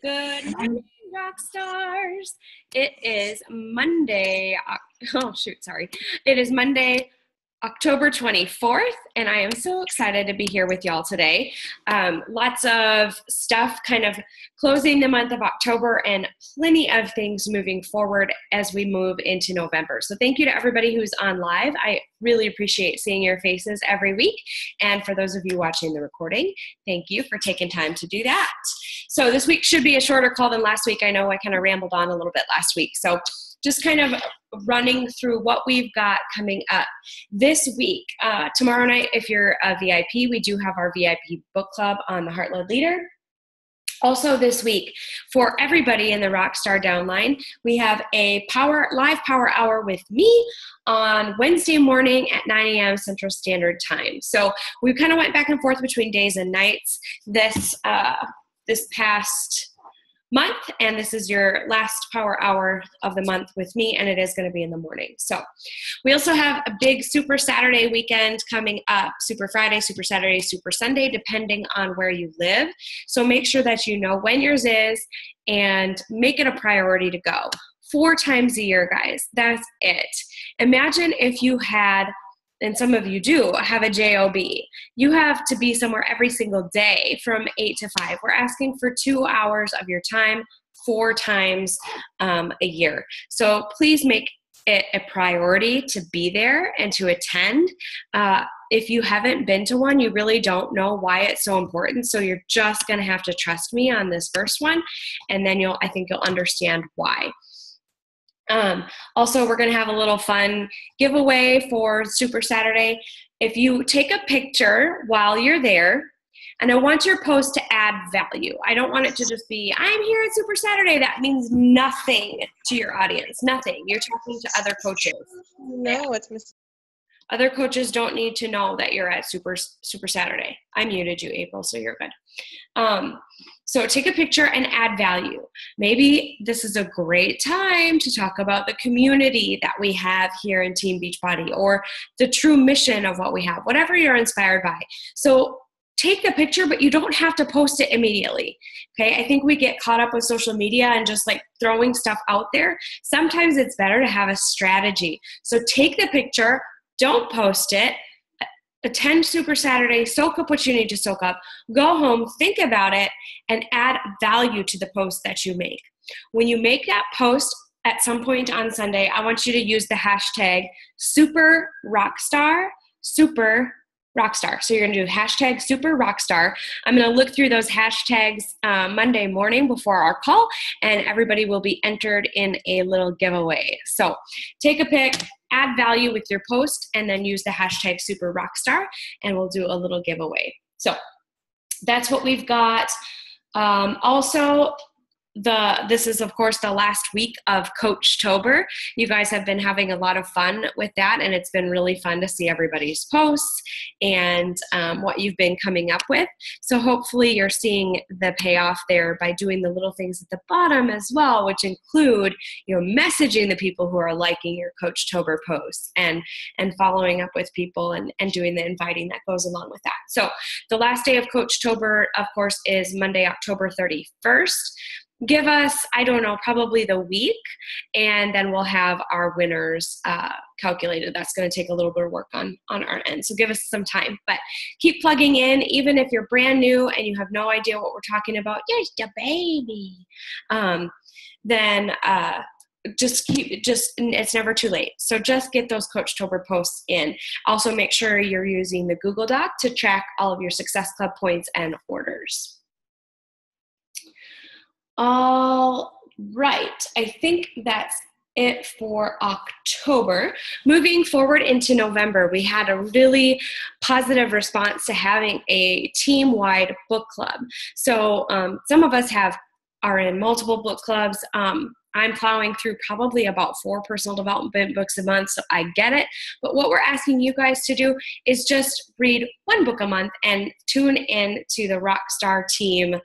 Good morning, rock stars. It is Monday. It is Monday, October 24th, and I am so excited to be here with y'all today. Lots of stuff kind of closing the month of October and plenty of things moving forward as we move into November. So thank you to everybody who's on live. I really appreciate seeing your faces every week. And for those of you watching the recording, thank you for taking time to do that. So this week should be a shorter call than last week. I know I kind of rambled on a little bit last week. So just kind of running through what we've got coming up this week. Tomorrow night, if you're a VIP, we do have our VIP book club on the Heart-Led Leader. Also this week, for everybody in the Rockstar downline, we have a live power hour with me on Wednesday morning at 9 a.m. Central Standard Time. So we kind of went back and forth between days and nights this past month, and this is your last power hour of the month with me, and it is going to be in the morning. So we also have a big Super Saturday weekend coming up, Super Friday, Super Saturday, Super Sunday, depending on where you live. So make sure that you know when yours is and make it a priority to go. 4 times a year, guys. That's it. Imagine if you had, and some of you do, have a job. You have to be somewhere every single day from 8 to 5. We're asking for 2 hours of your time 4 times a year. So please make it a priority to be there and to attend. If you haven't been to one, you really don't know why it's so important. So you're just going to have to trust me on this first one, and then I think you'll understand why. Also, we're going to have a little fun giveaway for Super Saturday. If you take a picture while you're there, and I want your post to add value. I don't want it to just be, I'm here at Super Saturday. That means nothing to your audience, nothing. You're talking to other coaches. No, it's missing. Other coaches don't need to know that you're at Super Saturday. I muted you, April, so you're good. So take a picture and add value. Maybe this is a great time to talk about the community that we have here in Team Beachbody, or the true mission of what we have, whatever you're inspired by. So take the picture, but you don't have to post it immediately. Okay, I think we get caught up with social media and just like throwing stuff out there. Sometimes it's better to have a strategy. So take the picture, don't post it, attend Super Saturday, soak up what you need to soak up, go home, think about it, and add value to the post that you make. When you make that post at some point on Sunday, I want you to use the hashtag Super Rockstar. So you're going to do hashtag Super Rockstar. I'm going to look through those hashtags Monday morning before our call, and everybody will be entered in a little giveaway. So take a pic, add value with your post, and then use the hashtag Super Rockstar, and we'll do a little giveaway. So that's what we've got. Also, this is, of course, the last week of Coachtober. You guys have been having a lot of fun with that, and it's been really fun to see everybody's posts and what you've been coming up with. So hopefully you're seeing the payoff there by doing the little things at the bottom as well, which include, messaging the people who are liking your Coachtober posts and following up with people and doing the inviting that goes along with that. So the last day of Coachtober, of course, is Monday, October 31st. Give us, probably the week, and then we'll have our winners calculated. That's going to take a little bit of work on our end. So give us some time, but keep plugging in. Even if you're brand new and you have no idea what we're talking about, just a baby, then it's never too late. So just get those Coachtober posts in. Also make sure you're using the Google Doc to track all of your Success Club points and orders. All right, I think that's it for October. Moving forward into November, we had a really positive response to having a team-wide book club. So some of us are in multiple book clubs. I'm plowing through probably about 4 personal development books a month, so I get it. But what we're asking you guys to do is just read 1 book a month and tune in to the Rockstar Team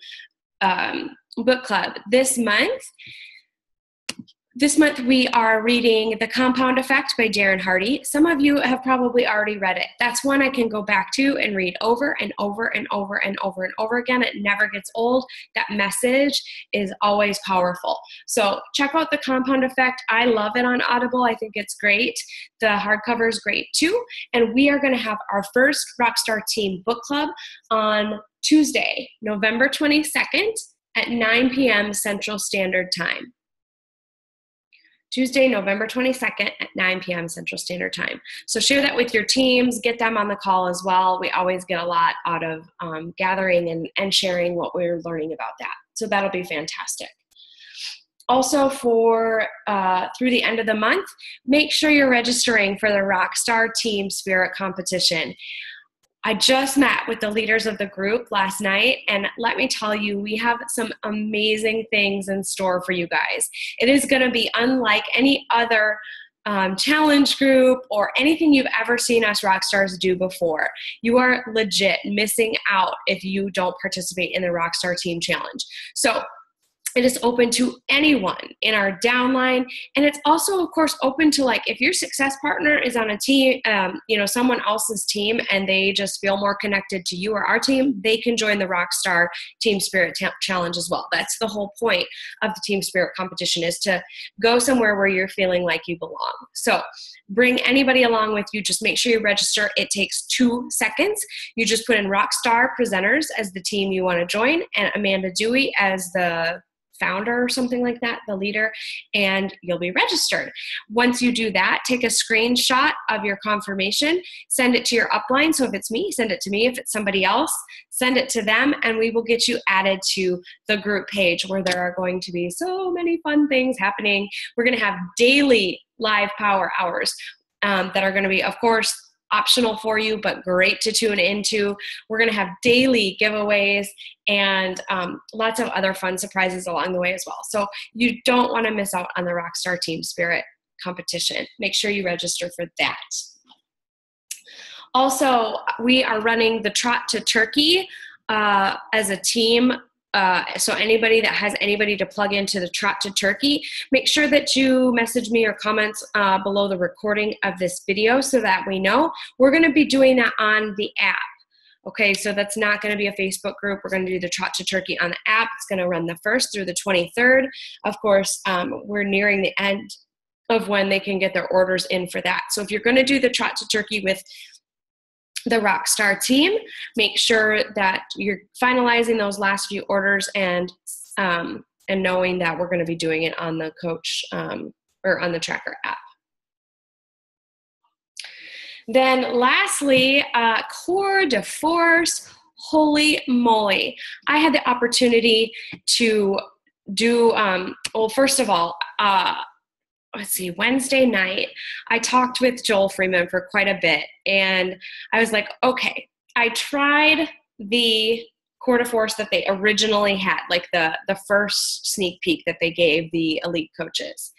book club. This month, This month we are reading The Compound Effect by Darren Hardy. Some of you have probably already read it. That's one I can go back to and read over and over and over and over and over again. It never gets old. That message is always powerful. So check out The Compound Effect. I love it on Audible. I think it's great. The hardcover is great too. And we are going to have our first Rockstar Team Book Club on Tuesday, November 22nd at 9 p.m. Central Standard Time. Tuesday, November 22nd at 9 p.m. Central Standard Time. So share that with your teams, get them on the call as well. We always get a lot out of gathering and sharing what we're learning about that. So that'll be fantastic. Also for through the end of the month, make sure you're registering for the Rockstar Team Spirit Competition. I just met with the leaders of the group last night, and let me tell you, we have some amazing things in store for you guys. It is going to be unlike any other challenge group or anything you've ever seen us Rockstars do before. You are legit missing out if you don't participate in the Rockstar Team Challenge. So it is open to anyone in our downline. And it's also, of course, open to, like, if your success partner is on a team, someone else's team, and they just feel more connected to you or our team, they can join the Rockstar Team Spirit Challenge as well. That's the whole point of the Team Spirit competition, is to go somewhere where you're feeling like you belong. So bring anybody along with you. Just make sure you register. It takes 2 seconds. You just put in Rockstar Presenters as the team you want to join, and Amanda Dewey as the founder or something like that, the leader, and you'll be registered. Once you do that, take a screenshot of your confirmation, send it to your upline. So if it's me, send it to me. If it's somebody else, send it to them, and we will get you added to the group page, where there are going to be so many fun things happening. We're going to have daily live power hours that are going to be, of course, optional for you, but great to tune into. We're going to have daily giveaways and lots of other fun surprises along the way as well. So you don't want to miss out on the Rockstar Team Spirit competition. Make sure you register for that. Also, we are running the Trot to Turkey as a team. So anybody that has anybody to plug into the Trot to Turkey, make sure that you message me or comment below the recording of this video so that we know. We're going to be doing that on the app. Okay, so that's not going to be a Facebook group. We're going to do the Trot to Turkey on the app. It's going to run the 1st through the 23rd. Of course, we're nearing the end of when they can get their orders in for that. So if you're going to do the Trot to Turkey with the Rockstar team, make sure that you're finalizing those last few orders and knowing that we're going to be doing it on the coach or on the tracker app. Then lastly, Cours de Force. Holy moly. I had the opportunity to do, first of all, Wednesday night, I talked with Joel Freeman for quite a bit, and I was like, okay, I tried the Cours de Force that they originally had, like the first sneak peek that they gave the elite coaches.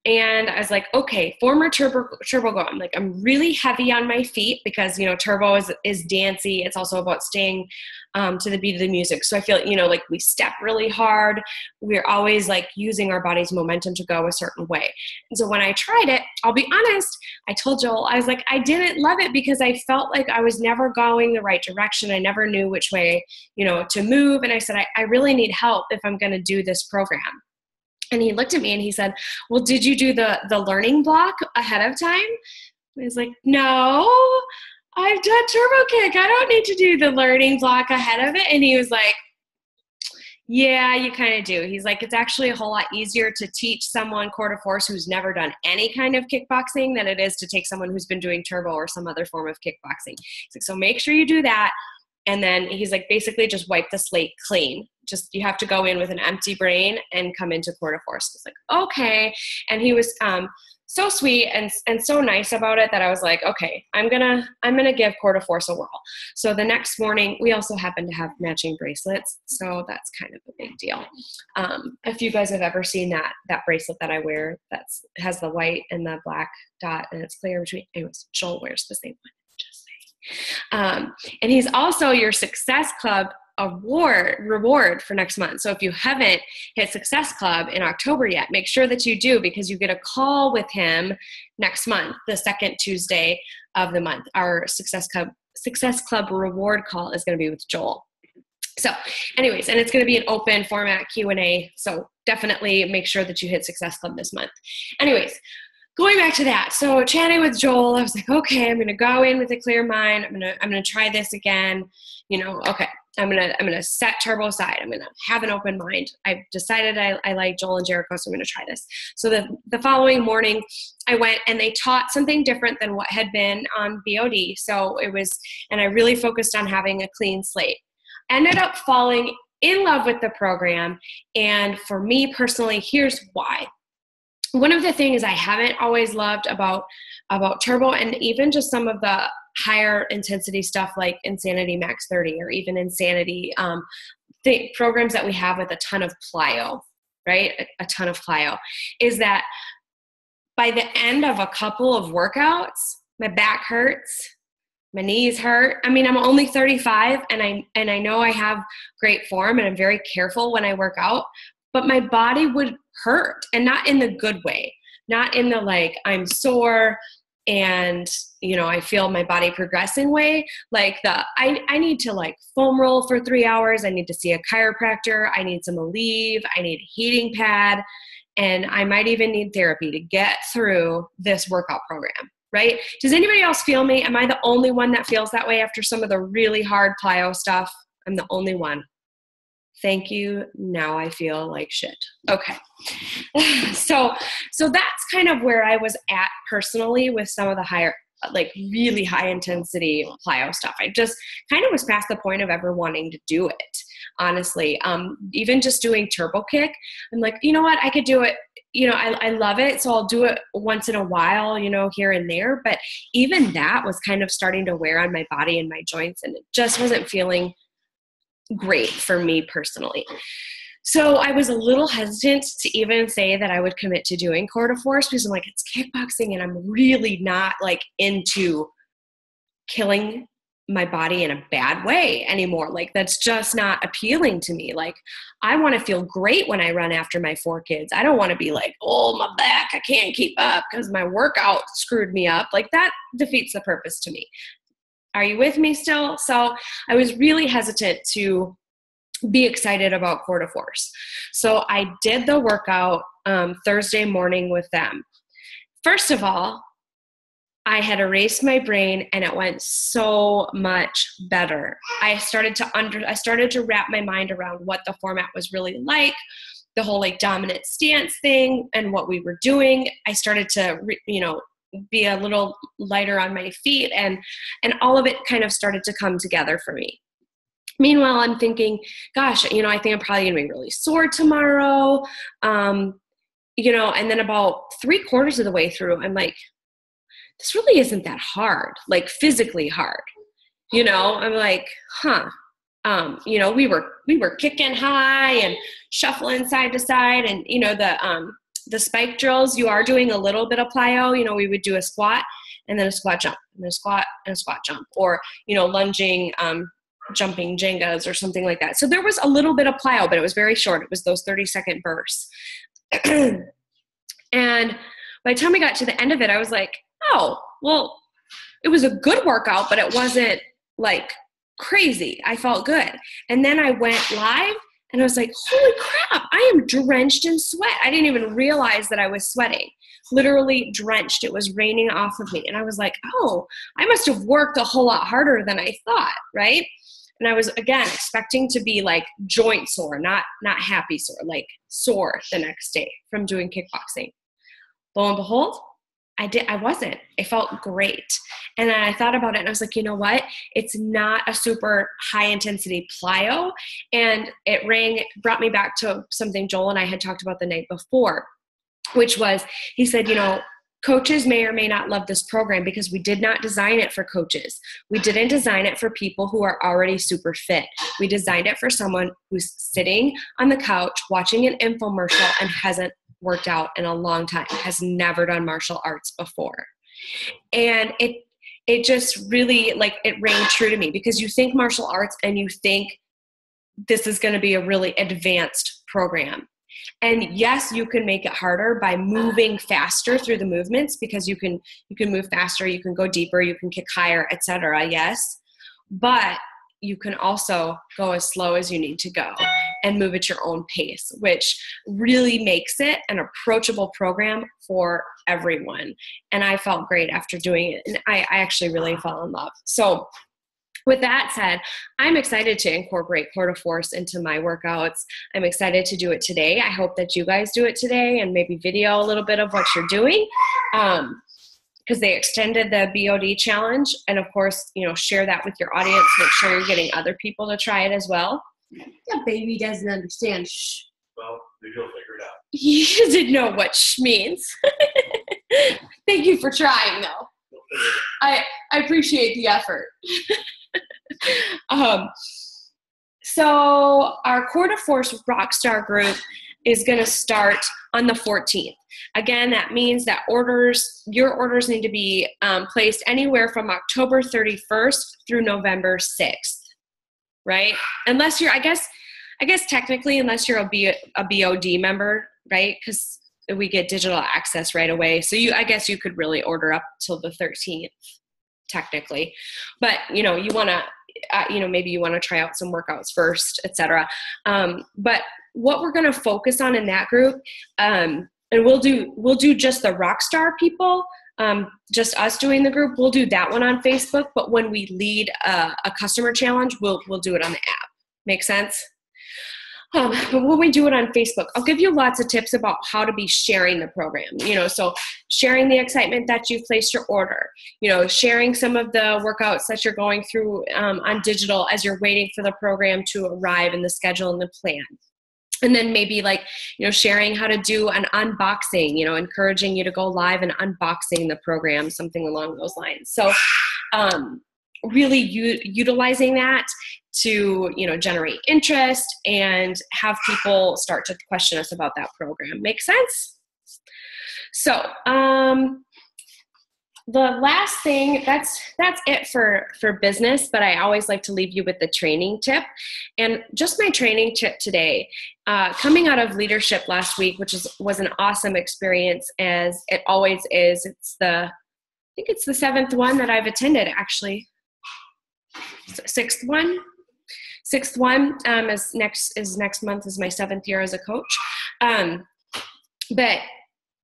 And I was like, okay, former Turbo Go. I'm like, I'm really heavy on my feet because, Turbo is dancey. It's also about staying to the beat of the music. So I feel, like we step really hard. We're always like using our body's momentum to go a certain way. And so when I tried it, I'll be honest, I told Joel, I was like, I didn't love it because I felt like I was never going the right direction. I never knew which way, to move. And I said, I really need help if I'm going to do this program. And he looked at me and he said, well, did you do the learning block ahead of time? I was like, no, I've done Turbo Kick. I don't need to do the learning block ahead of it. And he was like, yeah, you kind of do. He's like, it's actually a whole lot easier to teach someone Cours de Force who's never done any kind of kickboxing than it is to take someone who's been doing Turbo or some other form of kickboxing. He's like, so make sure you do that. And then he's like, basically just wipe the slate clean. Just, you have to go in with an empty brain and come into Cours de Force. It's like, okay. And he was so sweet and so nice about it that I was like, okay, I'm gonna give Cours de Force a whirl. So the next morning, we also happen to have matching bracelets. So that's kind of a big deal. If you guys have ever seen that bracelet that I wear, has the white and the black dot and it's clear between. Anyways, Joel wears the same one. And he's also your Success Club reward for next month. So if you haven't hit Success Club in October yet, make sure that you do, because you get a call with him next month, the second Tuesday of the month. Our Success Club reward call is going to be with Joel. So anyways, and it's going to be an open format Q&A. So definitely make sure that you hit Success Club this month. Anyways, going back to that. So chatting with Joel, I was like, okay, I'm going to go in with a clear mind. I'm going to try this again. Okay, I'm going to set turbo aside. I'm going to have an open mind. I've decided I like Joel and Jericho, so I'm going to try this. So the following morning I went and they taught something different than what had been on BOD. So and I really focused on having a clean slate. Ended up falling in love with the program. And for me personally, here's why. One of the things I haven't always loved about turbo, and even just some of the higher intensity stuff like Insanity Max 30 or even Insanity programs that we have with a ton of plyo, right? A ton of plyo, is that by the end of a couple of workouts, my back hurts. My knees hurt. I mean, I'm only 35 and I know I have great form and I'm very careful when I work out, but my body would hurt, and not in the good way, not in the like I'm sore and I feel my body progressing way. Like I need to like foam roll for 3 hours. I need to see a chiropractor. I need some Aleve. I need a heating pad, and I might even need therapy to get through this workout program. Right? Does anybody else feel me? Am I the only one that feels that way after some of the really hard plyo stuff? I'm the only one. Thank you. Now I feel like shit. Okay. So that's kind of where I was at personally with some of the higher, like really high intensity plyo stuff. I just kind of was past the point of ever wanting to do it. Honestly, even just doing turbo kick, I'm like, you know what? I could do it. I love it. So I'll do it once in a while, here and there. But even that was kind of starting to wear on my body and my joints, and it just wasn't feeling great for me personally. So I was a little hesitant to even say that I would commit to doing quarter force, because I'm like, it's kickboxing and I'm really not like into killing my body in a bad way anymore. Like that's just not appealing to me. Like I want to feel great when I run after my 4 kids. I don't want to be like, oh, my back, I can't keep up because my workout screwed me up. Like that defeats the purpose to me. Are you with me still? So I was really hesitant to be excited about quarter force. So I did the workout Thursday morning with them. First of all, I had erased my brain and it went so much better. I started to wrap my mind around what the format was really like, the whole like dominant stance thing and what we were doing. I started to, be a little lighter on my feet, and all of it kind of started to come together for me. Meanwhile, I'm thinking, gosh, I think I'm probably going to be really sore tomorrow. And then about 3/4 of the way through, I'm like, this really isn't that hard, like physically hard. I'm like, we were kicking high and shuffling side to side, and the spike drills, you are doing a little bit of plyo. We would do a squat and then a squat jump and then a squat and a squat jump, or lunging, jumping Jengas or something like that. So there was a little bit of plyo, but it was very short. It was those 30-second bursts. And by the time we got to the end of it, I was like, oh, well, it was a good workout, but it wasn't like crazy. I felt good. And then I went live and I was like, holy crap, I am drenched in sweat. I didn't even realize that I was sweating, literally drenched. It was raining off of me. And I was like, oh, I must have worked a whole lot harder than I thought, right? And I was, again, expecting to be like joint sore, not happy sore, like sore the next day from doing kickboxing. Lo and behold, I wasn't. It felt great. And then I thought about it and I was like, you know what? It's not a super high intensity plyo. And it brought me back to something Joel and I had talked about the night before, which was, he said, coaches may or may not love this program because we did not design it for coaches. We didn't design it for people who are already super fit. We designed it for someone who's sitting on the couch watching an infomercial and hasn't worked out in a long time, has never done martial arts before. And it just really, like, it rang true to me, because you think martial arts and you think this is going to be a really advanced program. And yes, you can make it harder by moving faster through the movements, because you can move faster, you can go deeper, you can kick higher, etc. Yes, but you can also go as slow as you need to go and move at your own pace, which really makes it an approachable program for everyone. And I felt great after doing it, and I actually really fell in love. So with that said, I'm excited to incorporate Core to Force into my workouts. I'm excited to do it today. I hope that you guys do it today and maybe video a little bit of what you're doing, because they extended the BOD challenge. And of course, share that with your audience. Make sure you're getting other people to try it as well. The baby doesn't understand shh. Well, maybe you'll figure it out. You didn't know what shh means. Thank you for trying, though. I appreciate the effort. So our Core to Force Rockstar group is going to start on the 14th. Again, that means that your orders need to be placed anywhere from October 31st through November 6th, right? Unless you're, I guess technically, unless you're a BOD member, right? Because we get digital access right away. So I guess you could really order up till the 13th, technically. But, you want to, maybe you want to try out some workouts first, etc. But what we're going to focus on in that group, and we'll do just the Rockstar people, just us doing the group. We'll do that one on Facebook. But when we lead a customer challenge, we'll do it on the app. Make sense? But when we do it on Facebook, I'll give you lots of tips about how to be sharing the program. So sharing the excitement that you've placed your order, sharing some of the workouts that you're going through on digital as you're waiting for the program to arrive in the schedule and the plan. And then maybe sharing how to do an unboxing, encouraging you to go live and unboxing the program, something along those lines. So really utilizing that to, generate interest and have people start to question us about that program. Make sense? So the last thing, that's it for business, but I always like to leave you with the training tip. And just my training tip today, coming out of leadership last week, which was an awesome experience, as it always is. I think it's the 7th one that I've attended, actually. 6th one is next month is my 7th year as a coach. But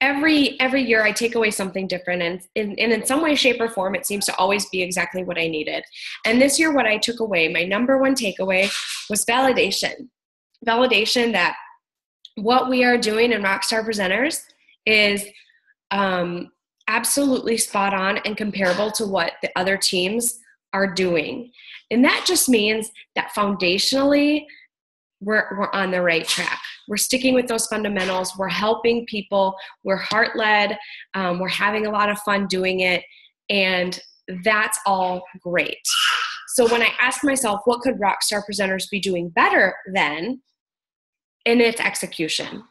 every year I take away something different, and in some way, shape, or form, it seems to always be exactly what I needed. And this year, what I took away, my number one takeaway, was validation. Validation that what we are doing in Rockstar Presenters is absolutely spot on and comparable to what the other teams are doing. And that just means that foundationally, we're on the right track. We're sticking with those fundamentals. We're helping people. We're heart-led. We're having a lot of fun doing it. And that's all great. So when I ask myself, what could Rockstar Presenters be doing better then? And it's execution.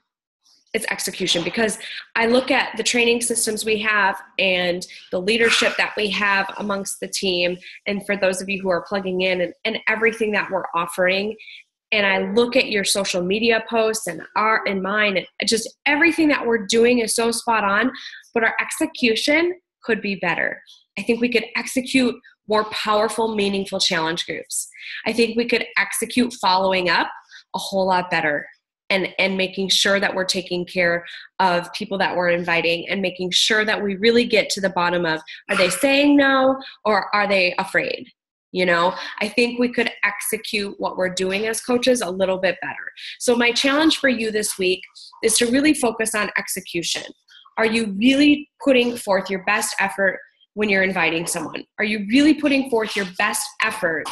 It's execution, because I look at the training systems we have and the leadership that we have amongst the team. And for those of you who are plugging in and everything that we're offering, and I look at your social media posts and mine, and just everything that we're doing is so spot on, but our execution could be better. I think we could execute more powerful, meaningful challenge groups. I think we could execute following up a whole lot better, and making sure that we're taking care of people that we're inviting, and making sure that we really get to the bottom of, are they saying no or are they afraid? I think we could execute what we're doing as coaches a little bit better. So my challenge for you this week is to really focus on execution. Are you really putting forth your best effort when you're inviting someone? Are you really putting forth your best effort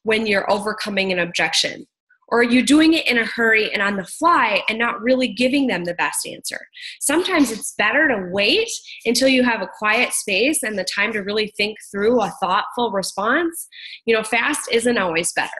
when you're overcoming an objection? Or are you doing it in a hurry and on the fly and not really giving them the best answer? Sometimes it's better to wait until you have a quiet space and the time to really think through a thoughtful response. Fast isn't always better.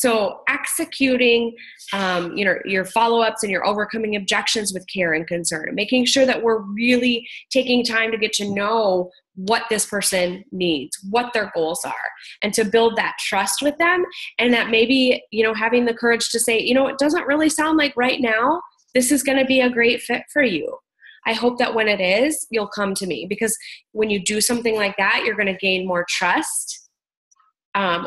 So executing, your follow-ups and your overcoming objections with care and concern, making sure that we're really taking time to get to know what this person needs, what their goals are, and to build that trust with them. And that maybe, having the courage to say, it doesn't really sound like right now this is going to be a great fit for you. I hope that when it is, you'll come to me, because when you do something like that, you're going to gain more trust,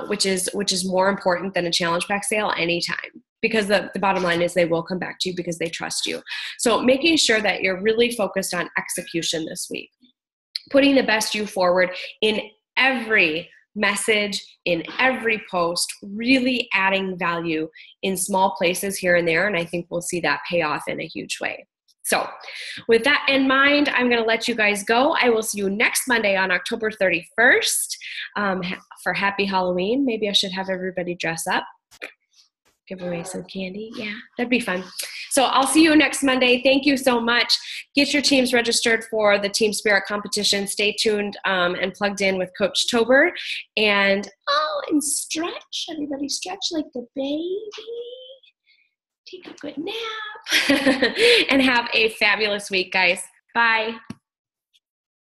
which is more important than a challenge pack sale anytime, because the bottom line is they will come back to you because they trust you. So making sure that you're really focused on execution this week, putting the best you forward in every message, in every post, really adding value in small places here and there. And I think we'll see that pay off in a huge way. So with that in mind, I'm going to let you guys go. I will see you next Monday on October 31st for Happy Halloween. Maybe I should have everybody dress up, give away some candy. Yeah, that'd be fun. So I'll see you next Monday. Thank you so much. Get your teams registered for the Team Spirit competition. Stay tuned and plugged in with Coach Tober. And stretch. Everybody stretch like the baby. Take a good nap. And have a fabulous week, guys. Bye.